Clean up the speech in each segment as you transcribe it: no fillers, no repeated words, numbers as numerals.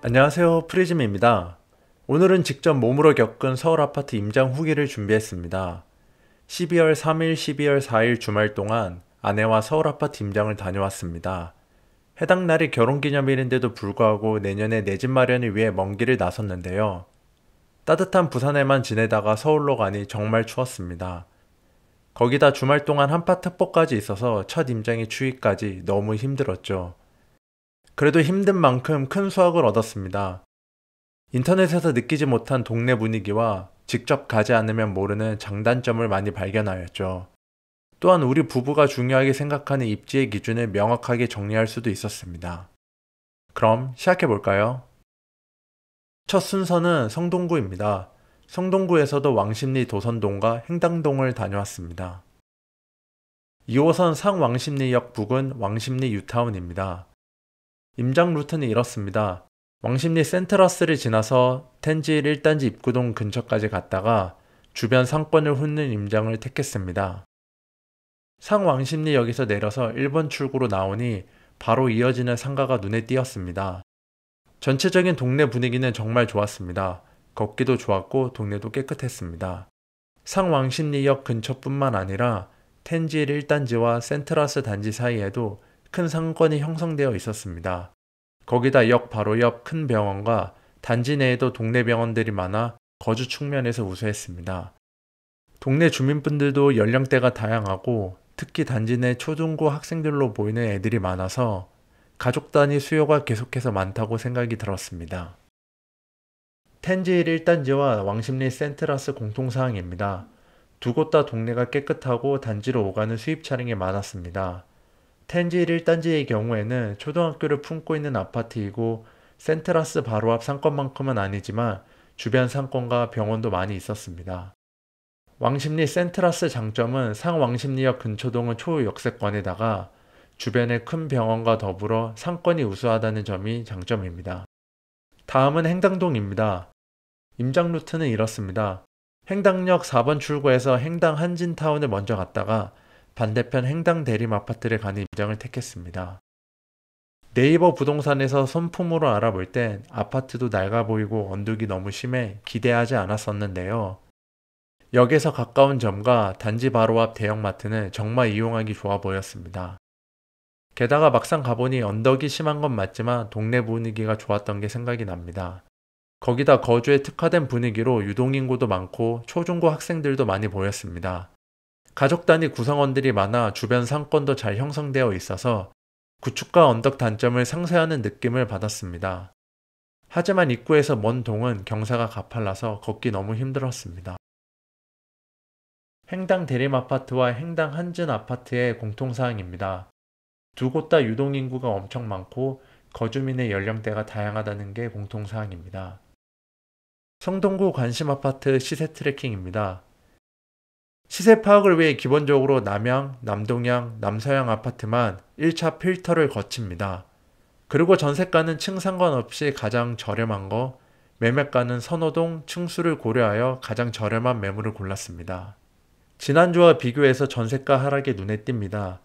안녕하세요. 프리즘입니다. 오늘은 직접 몸으로 겪은 서울 아파트 임장 후기를 준비했습니다. 12월 3일, 12월 4일 주말 동안 아내와 서울 아파트 임장을 다녀왔습니다. 해당 날이 결혼기념일인데도 불구하고 내년에 내 집 마련을 위해 먼 길을 나섰는데요. 따뜻한 부산에만 지내다가 서울로 가니 정말 추웠습니다. 거기다 주말 동안 한파 특보까지 있어서 첫 임장의 추위까지 너무 힘들었죠. 그래도 힘든 만큼 큰 수확을 얻었습니다. 인터넷에서 느끼지 못한 동네 분위기와 직접 가지 않으면 모르는 장단점을 많이 발견하였죠. 또한 우리 부부가 중요하게 생각하는 입지의 기준을 명확하게 정리할 수도 있었습니다. 그럼 시작해 볼까요? 첫 순서는 성동구입니다. 성동구에서도 왕십리 도선동과 행당동을 다녀왔습니다. 2호선 상왕십리역 북은 왕십리 뉴타운입니다. 임장 루트는 이렇습니다. 왕십리 센트러스를 지나서 텐지일 1단지 입구동 근처까지 갔다가 주변 상권을 훑는 임장을 택했습니다. 상왕십리역에서 내려서 1번 출구로 나오니 바로 이어지는 상가가 눈에 띄었습니다. 전체적인 동네 분위기는 정말 좋았습니다. 걷기도 좋았고 동네도 깨끗했습니다. 상왕십리역 근처뿐만 아니라 텐지일 1단지와 센트러스 단지 사이에도 큰 상권이 형성되어 있었습니다. 거기다 역 바로 옆 큰 병원과 단지 내에도 동네 병원들이 많아 거주 측면에서 우수했습니다. 동네 주민분들도 연령대가 다양하고 특히 단지 내 초중고 학생들로 보이는 애들이 많아서 가족 단위 수요가 계속해서 많다고 생각이 들었습니다. 텐지일 1단지와 왕십리 센트러스 공통사항입니다. 두 곳 다 동네가 깨끗하고 단지로 오가는 수입 차량이 많았습니다. 텐지일 1단지의 경우에는 초등학교를 품고 있는 아파트이고 센트러스 바로 앞 상권만큼은 아니지만 주변 상권과 병원도 많이 있었습니다. 왕십리 센트러스 장점은 상왕십리역 근처동은 초역세권에다가 주변에 큰 병원과 더불어 상권이 우수하다는 점이 장점입니다. 다음은 행당동입니다. 임장 루트는 이렇습니다. 행당역 4번 출구에서 행당 한진타운을 먼저 갔다가 반대편 행당 대림 아파트를 가는 임장을 택했습니다. 네이버 부동산에서 손품으로 알아볼 땐 아파트도 낡아 보이고 언덕이 너무 심해 기대하지 않았었는데요. 역에서 가까운 점과 단지 바로 앞 대형마트는 정말 이용하기 좋아 보였습니다. 게다가 막상 가보니 언덕이 심한 건 맞지만 동네 분위기가 좋았던 게 생각이 납니다. 거기다 거주에 특화된 분위기로 유동인구도 많고 초중고 학생들도 많이 보였습니다. 가족 단위 구성원들이 많아 주변 상권도 잘 형성되어 있어서 구축과 언덕 단점을 상쇄하는 느낌을 받았습니다. 하지만 입구에서 먼 동은 경사가 가팔라서 걷기 너무 힘들었습니다. 행당 대림 아파트와 행당 한진 아파트의 공통사항입니다. 두 곳 다 유동인구가 엄청 많고 거주민의 연령대가 다양하다는 게 공통사항입니다. 성동구 관심아파트 시세 트래킹입니다. 시세 파악을 위해 기본적으로 남양, 남동양, 남서양 아파트만 1차 필터를 거칩니다. 그리고 전세가는 층 상관없이 가장 저렴한 거, 매매가는 선호동, 층수를 고려하여 가장 저렴한 매물을 골랐습니다. 지난주와 비교해서 전세가 하락이 눈에 띕니다.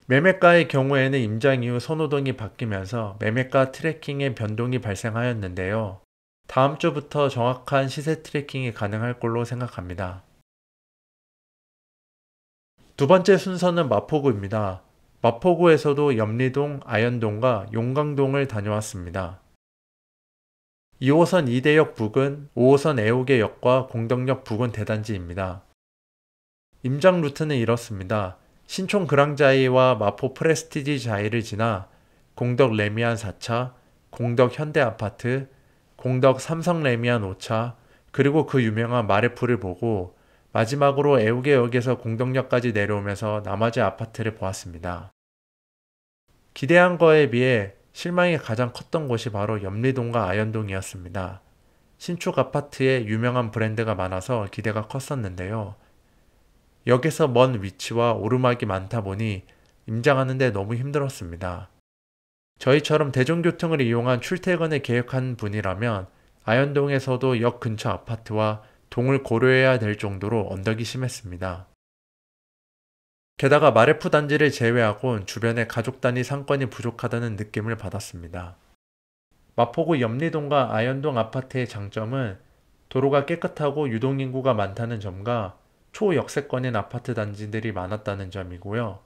매매가의 경우에는 임장 이후 선호동이 바뀌면서 매매가 트래킹에 변동이 발생하였는데요. 다음 주부터 정확한 시세 트래킹이 가능할 걸로 생각합니다. 두 번째 순서는 마포구입니다. 마포구에서도 염리동, 아현동과 용강동을 다녀왔습니다. 2호선 이대역 북은 5호선 애호개역과 공덕역 북은 대단지입니다. 임장 루트는 이렇습니다. 신촌 그랑자이와 마포 프레스티지 자이를 지나 공덕 레미안 4차, 공덕 현대아파트, 공덕 삼성 레미안 5차, 그리고 그 유명한 마레프를 보고 마지막으로 애우개역에서 공덕역까지 내려오면서 나머지 아파트를 보았습니다. 기대한 거에 비해 실망이 가장 컸던 곳이 바로 염리동과 아현동이었습니다. 신축 아파트에 유명한 브랜드가 많아서 기대가 컸었는데요. 역에서 먼 위치와 오르막이 많다 보니 임장하는데 너무 힘들었습니다. 저희처럼 대중교통을 이용한 출퇴근을 계획한 분이라면 아현동에서도 역 근처 아파트와 동을 고려해야 될 정도로 언덕이 심했습니다. 게다가 마레프 단지를 제외하곤 주변에 가족 단위 상권이 부족하다는 느낌을 받았습니다. 마포구 염리동과 아현동 아파트의 장점은 도로가 깨끗하고 유동인구가 많다는 점과 초역세권인 아파트 단지들이 많았다는 점이고요.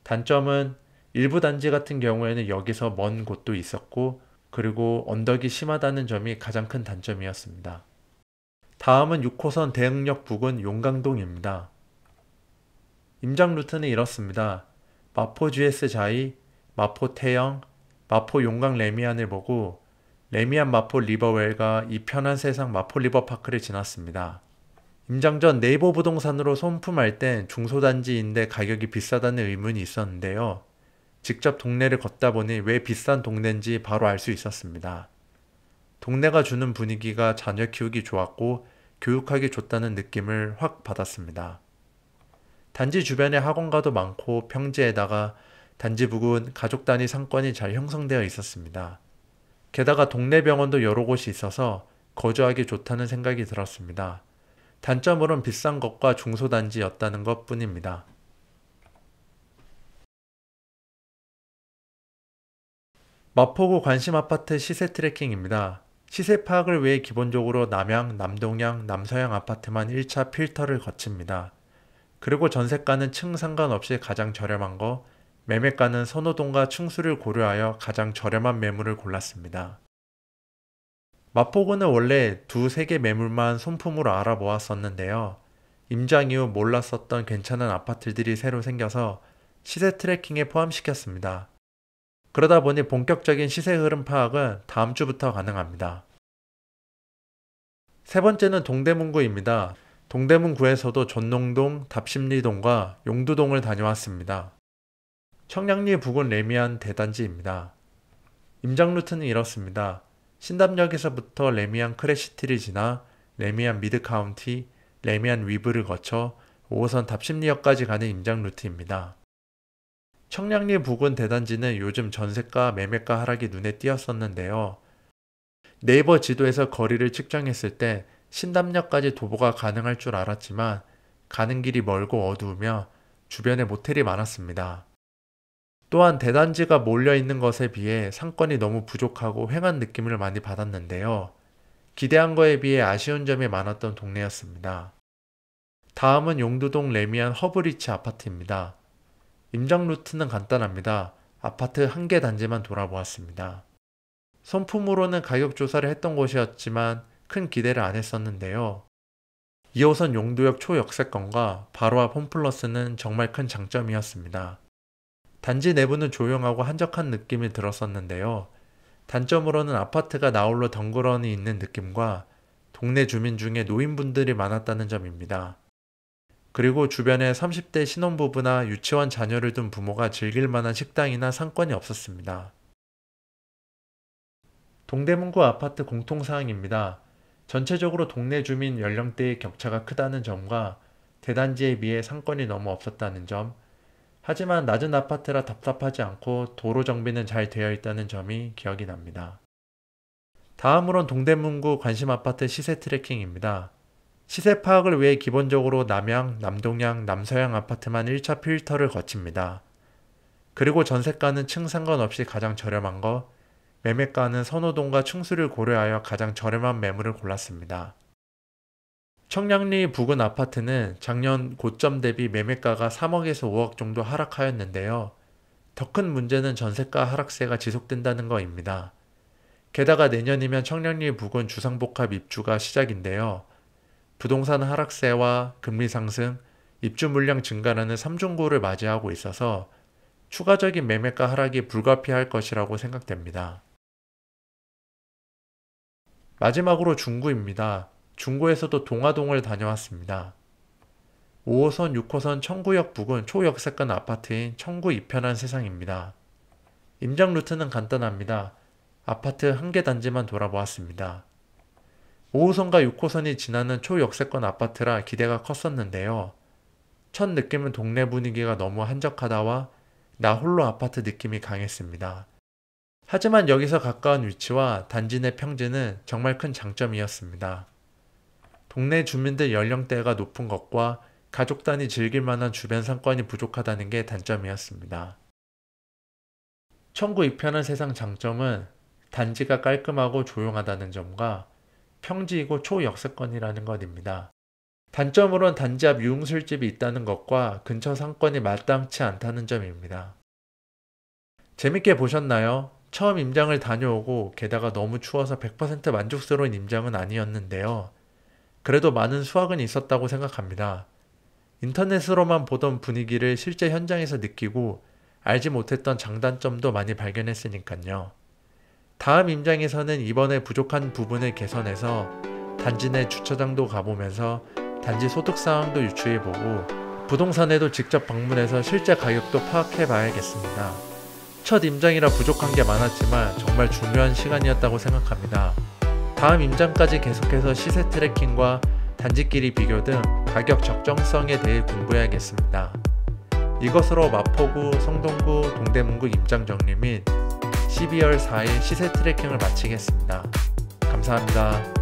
단점은 일부 단지 같은 경우에는 여기서 먼 곳도 있었고, 그리고 언덕이 심하다는 점이 가장 큰 단점이었습니다. 다음은 6호선 대흥역 부근 용강동입니다. 임장 루트는 이렇습니다. 마포 GS 자이, 마포 태영, 마포 용강 레미안을 보고 레미안 마포 리버웰과 이 편한 세상 마포 리버파크를 지났습니다. 임장 전 네이버 부동산으로 손품할 땐 중소단지인데 가격이 비싸다는 의문이 있었는데요. 직접 동네를 걷다 보니 왜 비싼 동네인지 바로 알 수 있었습니다. 동네가 주는 분위기가 자녀 키우기 좋았고 교육하기 좋다는 느낌을 확 받았습니다. 단지 주변에 학원가도 많고 평지에다가 단지 부근 가족 단위 상권이 잘 형성되어 있었습니다. 게다가 동네 병원도 여러 곳이 있어서 거주하기 좋다는 생각이 들었습니다. 단점으론 비싼 것과 중소단지였다는 것 뿐입니다. 마포구 관심아파트 시세 트래킹입니다. 시세 파악을 위해 기본적으로 남양, 남동양, 남서양 아파트만 1차 필터를 거칩니다. 그리고 전세가는 층 상관없이 가장 저렴한 거, 매매가는 선호도과 층수를 고려하여 가장 저렴한 매물을 골랐습니다. 마포구는 원래 두세 개 매물만 손품으로 알아보았었는데요. 임장 이후 몰랐었던 괜찮은 아파트들이 새로 생겨서 시세 트래킹에 포함시켰습니다. 그러다 보니 본격적인 시세 흐름 파악은 다음 주부터 가능합니다. 세 번째는 동대문구입니다. 동대문구에서도 전농동, 답심리동과 용두동을 다녀왔습니다. 청량리 부근 레미안 대단지입니다. 임장 루트는 이렇습니다. 신담역에서부터 레미안 크래시티를 지나 레미안 미드카운티, 레미안 위브를 거쳐 5호선 답심리역까지 가는 임장 루트입니다. 청량리 부근 대단지는 요즘 전세가, 매매가 하락이 눈에 띄었었는데요. 네이버 지도에서 거리를 측정했을 때 신담역까지 도보가 가능할 줄 알았지만 가는 길이 멀고 어두우며 주변에 모텔이 많았습니다. 또한 대단지가 몰려있는 것에 비해 상권이 너무 부족하고 휑한 느낌을 많이 받았는데요. 기대한 거에 비해 아쉬운 점이 많았던 동네였습니다. 다음은 용두동 레미안 허브리치 아파트입니다. 임장 루트는 간단합니다. 아파트 한 개 단지만 돌아보았습니다. 손품으로는 가격 조사를 했던 곳이었지만 큰 기대를 안 했었는데요. 2호선 용두역 초역세권과 바로 앞 홈플러스는 정말 큰 장점이었습니다. 단지 내부는 조용하고 한적한 느낌이 들었었는데요. 단점으로는 아파트가 나홀로 덩그러니 있는 느낌과 동네 주민 중에 노인분들이 많았다는 점입니다. 그리고 주변에 30대 신혼부부나 유치원 자녀를 둔 부모가 즐길 만한 식당이나 상권이 없었습니다. 동대문구 아파트 공통사항입니다. 전체적으로 동네 주민 연령대의 격차가 크다는 점과 대단지에 비해 상권이 너무 없었다는 점, 하지만 낮은 아파트라 답답하지 않고 도로 정비는 잘 되어 있다는 점이 기억이 납니다. 다음으론 동대문구 관심아파트 시세 트래킹입니다. 시세 파악을 위해 기본적으로 남양, 남동양, 남서양 아파트만 1차 필터를 거칩니다. 그리고 전세가는 층 상관없이 가장 저렴한 거, 매매가는 선호도과 층수를 고려하여 가장 저렴한 매물을 골랐습니다. 청량리 부근 아파트는 작년 고점 대비 매매가가 3억에서 5억 정도 하락하였는데요. 더 큰 문제는 전세가 하락세가 지속된다는 것입니다. 게다가 내년이면 청량리 부근 주상복합 입주가 시작인데요. 부동산 하락세와 금리 상승, 입주 물량 증가라는 삼중고를 맞이하고 있어서 추가적인 매매가 하락이 불가피할 것이라고 생각됩니다. 마지막으로 중구입니다. 중구에서도 동화동을 다녀왔습니다. 5호선, 6호선 청구역 부근 초역세권 아파트인 청구 이편한 세상입니다. 임장 루트는 간단합니다. 아파트 한 개 단지만 돌아보았습니다. 5호선과 6호선이 지나는 초역세권 아파트라 기대가 컸었는데요. 첫 느낌은 동네 분위기가 너무 한적하다와 나 홀로 아파트 느낌이 강했습니다. 하지만 여기서 가까운 위치와 단지 내 평지는 정말 큰 장점이었습니다. 동네 주민들 연령대가 높은 것과 가족 단위 즐길 만한 주변 상권이 부족하다는 게 단점이었습니다. 청구 이편한 세상 장점은 단지가 깔끔하고 조용하다는 점과 평지이고 초역세권이라는 것입니다. 단점으론 단지 앞 유흥술집이 있다는 것과 근처 상권이 마땅치 않다는 점입니다. 재밌게 보셨나요? 처음 임장을 다녀오고 게다가 너무 추워서 100% 만족스러운 임장은 아니었는데요. 그래도 많은 수확은 있었다고 생각합니다. 인터넷으로만 보던 분위기를 실제 현장에서 느끼고 알지 못했던 장단점도 많이 발견했으니까요. 다음 임장에서는 이번에 부족한 부분을 개선해서 단지 내 주차장도 가보면서 단지 소득 상황도 유추해보고 부동산에도 직접 방문해서 실제 가격도 파악해봐야겠습니다. 첫 임장이라 부족한 게 많았지만 정말 중요한 시간이었다고 생각합니다. 다음 임장까지 계속해서 시세 트래킹과 단지끼리 비교 등 가격 적정성에 대해 공부해야겠습니다. 이것으로 마포구, 성동구, 동대문구 임장 정리 및 12월 4일 시세 트래킹을 마치겠습니다. 감사합니다.